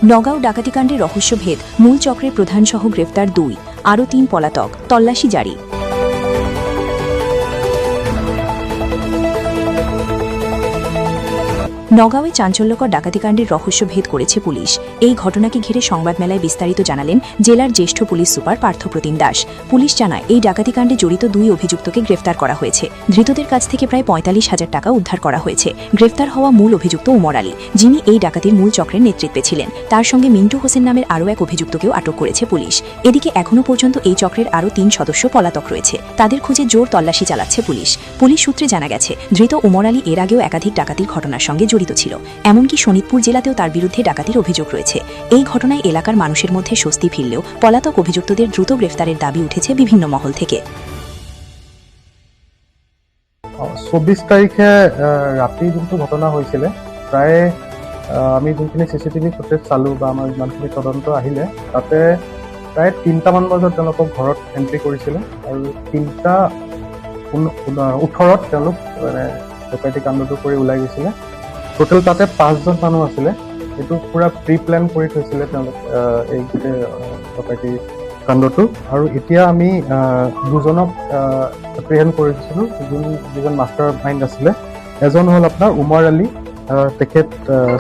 নগাঁও ডাকাতিকাণ্ডে রহস্যভেদ, মূল চক্রের প্রধানসহ গ্রেফতার 2, আরও 3 পলাতক, তল্লাশি জারি। নগাঁওয়ে চাঞ্চল্যকর ডাকাতিকাণ্ডের রহস্য ভেদ করেছে পুলিশ। এই ঘটনাকে ঘিরে সংবাদমেলায় বিস্তারিত জানালেন জেলার জ্যেষ্ঠ police super Parthapratim Das. Police জানায়, এই ডাকাতিকাণ্ডে জড়িত 2 অভিযুক্তকে গ্রেফতার করা হয়েছে। ধৃতদের কাছ থেকে প্রায় 45,000 টাকা উদ্ধার করা হয়েছে। গ্রেফতার হওয়া মূল অভিযুক্ত উমর আলী, যিনি এই ডাকাতির মূল চক্রের নেতৃত্বে ছিলেন। তার সঙ্গে মিন্টু হোসেন নামের আরও এক অভিযুক্তকেও আটক করেছে পুলিশ। এদিকে এখনও পর্যন্ত এই চক্রের আরও 3 সদস্য পলাতক রয়েছে। তাদের খুঁজে জোর তল্লাশি চালাচ্ছে পুলিশ। পুলিশ সূত্রে জানা গেছে, ধৃত উমর আলী এর আগেও একাধিক ডাকাতির ঘটনার সঙ্গে জড়িত ছিল। এমনকি শোনিতপুর জেলাতেও তার বিরুদ্ধে ডাকাতির অভিযোগ রয়েছে। এই ঘটনায় এলাকার মানুষের মধ্যে স্বস্তি ফিরলেও পলাতক অভিযুক্তদের দ্রুত গ্রেফতারের দাবি উঠেছে বিভিন্ন মহল থেকে। 24 তাৰিখে ৰাতি যোনটো ঘটনা হৈছিলে, প্ৰায় আমি যোনখিনি CCTV ফুটেজ চালোঁ বা আমাৰ যিমানখিনি তদন্ত আহিলে, তাতে প্ৰায় 3টামান বজাত তেওঁলোকক ঘৰত এণ্ট্ৰি কৰিছিলে আৰু 3:18 তেওঁলোক মানে ডকাইতি কাণ্ডটো কৰি ওলাই গৈছিলে। টোটেল তাতে 5জন মানুহ আছিলে। এইটো পুৰা প্ৰি প্লেন কৰি থৈছিলে তেওঁলোক এই গোটেই ডকাইতি কাণ্ডটো। আৰু এতিয়া আমি 2জনক এপ্ৰিহেণ্ড কৰিছিলোঁ, যিজন মাষ্টাৰ মাইণ্ড আছিলে। এজন হ'ল আপোনাৰ উমৰ আলী, তেখেত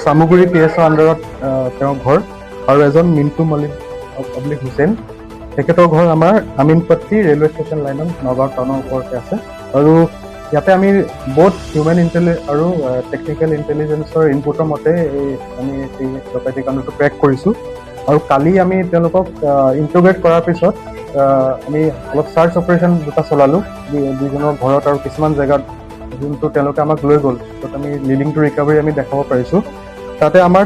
চামুগুৰি PSৰ আণ্ডাৰত তেওঁৰ ঘৰ, আৰু এজন মিণ্টু মল্লিক অব্লিক হুছেইন, তেখেতৰ ঘৰ আমাৰ আমিনপট্টি ৰেলৱে ষ্টেচন লাইনত নগাঁও টাউনৰ ওপৰতে আছে। আৰু ইয়াতে আমি বহুত হিউমেন ইণ্টেলিজেঞ্চ আৰু টেকনিকেল ইণ্টেলিজেঞ্চৰ ইনপুটৰ মতে আমি এই ডকাইতি কাণ্ডটো ক্ৰেক কৰিছোঁ। আৰু কালি আমি তেওঁলোকক ইণ্ট্ৰগেট কৰাৰ পিছত আমি অলপ চাৰ্চ অপাৰেশ্যন দুটা চলালোঁ 2জনৰ ঘৰত আৰু কিছুমান জেগাত, যোনটো তেওঁলোকে আমাক লৈ গ'ল, য'ত আমি লিডিং টু ৰিকভাৰী আমি দেখাব পাৰিছোঁ। তাতে আমাৰ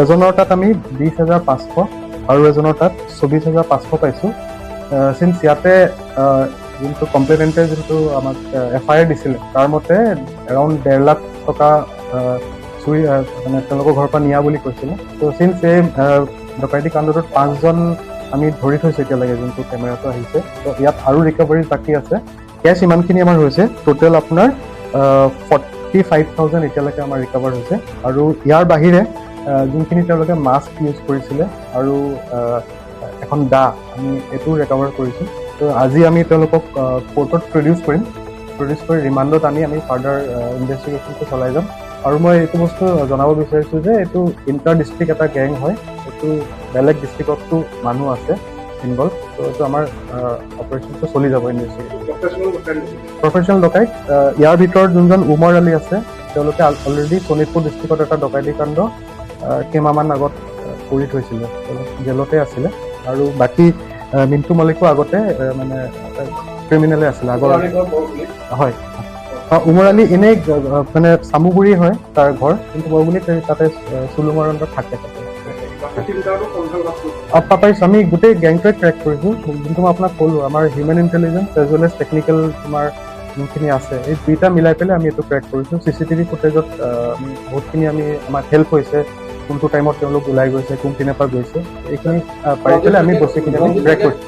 এজনৰ তাত আমি 20,500 আৰু এজনৰ তাত 24,500 পাইছোঁ। চিন্স ইয়াতে যোনটো কমপ্লেইনেণ্টে যোনটো আমাক FIR দিছিলে, তাৰ মতে এৰাউণ্ড 1.5 লাখ টকা চুৰি মানে তেওঁলোকৰ ঘৰৰ পৰা নিয়া বুলি কৈছিলে। ত' চিন্স এই ডকাইতি কাণ্ডটোত 5জন আমি ধৰি থৈছোঁ এতিয়ালৈকে, যোনটো কেমেৰাটো আহিছে। ত' ইয়াত আৰু ৰিকভাৰী বাকী আছে। কেছ ইমানখিনি আমাৰ হৈছে। টোটেল আপোনাৰ 45,000 এতিয়ালৈকে আমাৰ ৰিকভাৰ হৈছে। আৰু ইয়াৰ বাহিৰে যোনখিনি তেওঁলোকে মাস্ক ইউজ কৰিছিলে আৰু এখন দা, আমি এইটোও ৰিকভাৰ কৰিছোঁ। ত' আজি আমি তেওঁলোকক কোৰ্টত প্ৰডিউচ কৰি ৰিমাণ্ডত আনি আমি ফাৰ্ডাৰ ইনভেষ্টিগেশ্যনটো চলাই যাম। আৰু মই এইটো বস্তু জনাব বিচাৰিছোঁ যে এইটো ইণ্টাৰ ডিষ্ট্ৰিক্ট এটা গেং হয়। এইটো বেলেগ ডিষ্ট্ৰিক্টতো মানুহ আছে ইনভলভ। ত' এইটো আমাৰ অপাৰেশ্যনটো চলি যাব। প্ৰফেশ্যনেল ডকাইত ইয়াৰ ভিতৰত যোনজন উমৰ আলী আছে, তেওঁলোকে অলৰেডি শোণিতপুৰ ডিষ্ট্ৰিক্টত এটা ডকাইতি কাণ্ড কেইমাহমান আগত কৰি থৈছিলে, তেওঁলোক জেলতে আছিলে। আৰু বাকী মিণ্টু মল্লিকো আগতে মানে ক্ৰিমিনেলে আছিলে আগৰ। হয়, উমৰ আলী এনেই মানে চামুগুৰি হয় তাৰ ঘৰ, কিন্তু বৰগুৰিত তাতে চুলুঙৰ অন্তত থাকে। পাৰিছোঁ, আমি গোটেই গেংটোৱে ট্ৰেক কৰিছোঁ। যোনটো মই আপোনাক ক'লোঁ, আমাৰ human intelligence as well as technical তোমাৰ যোনখিনি আছে, এই 2টা মিলাই পেলাই আমি এইটো ট্ৰেক কৰিছোঁ। CCTV ফুটেজত বহুতখিনি আমাক হেল্প হৈছে, কোনটো টাইমত তেওঁলোক ওলাই গৈছে, কোন পিনৰ পৰা গৈছে, এইখিনি পাৰি পেলাই আমি বস্তুখিনি আমি ট্ৰেক কৰিছোঁ।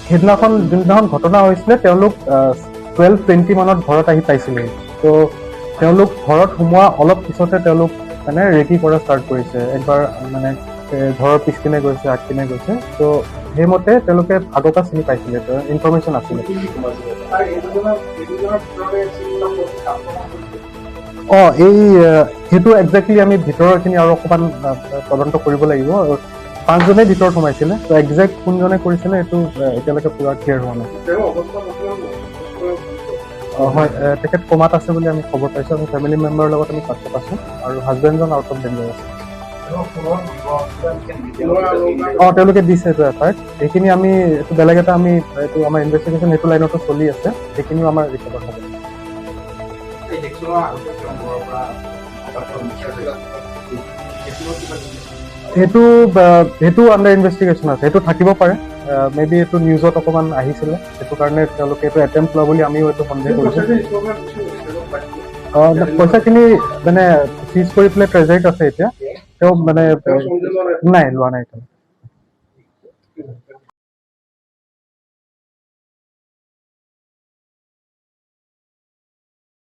যোনদিনাখন ঘটনা হৈছিলে, তেওঁলোক 12:20 মানত ঘৰত আহি পাইছিলে। ত' তেওঁলোক ঘৰত সোমোৱা অলপ পিছতে তেওঁলোক মানে ৰেকি কৰা ষ্টাৰ্ট কৰিছে। একবাৰ মানে ঘৰৰ পিছপিনে গৈছে, আগপিনে গৈছে। ত' সেইমতে তেওঁলোকে আগৰ পৰা চিনি পাইছিলে, ইনফৰমেশ্যন আছিলে। সেইটো একজেক্টলি আমি ভিতৰৰখিনি আৰু অকণমান তদন্ত কৰিব লাগিব। 5জনেই ভিতৰত সোমাইছিলে। ত' একজেক্ট কোনজনে কৰিছিলে এইটো এতিয়ালৈকে পুৰা ক্লিয়াৰ হোৱা নাই। হয়, তেখেত কোমাত আছে বুলি আমি খবৰ পাইছোঁ। আমি ফেমিলি মেম্বাৰৰ লগত আমি কথা পাইছোঁ, আৰু হাজবেণ্ডজন আউট অফ ডেঞ্জাৰ আছে। তেওঁলোকে দিছে এইটো FIR। সেইখিনি আমি এইটো বেলেগ এটা আমি এইটো আমাৰ ইনভেষ্টিগেশ্যন সেইটো লাইনতো চলি আছে, সেইখিনিও আমাৰ ৰিকভাৰ হ'ব। সেইটো আণ্ডাৰ ইনভেষ্টিগেশ্যন আছে, সেইটো থাকিব পাৰে। মেবি এইটো নিউজত অকণমান আহিছিলে, সেইটো কাৰণে তেওঁলোকে এইটো এটেম্প লোৱা বুলি আমিও এইটো সন্দেহ কৰিছোঁ। পইচাখিনি মানে চিজ কৰি পেলাই ট্ৰেজাৰীত আছে এতিয়া। তেওঁ মানে নাই লোৱা নাই।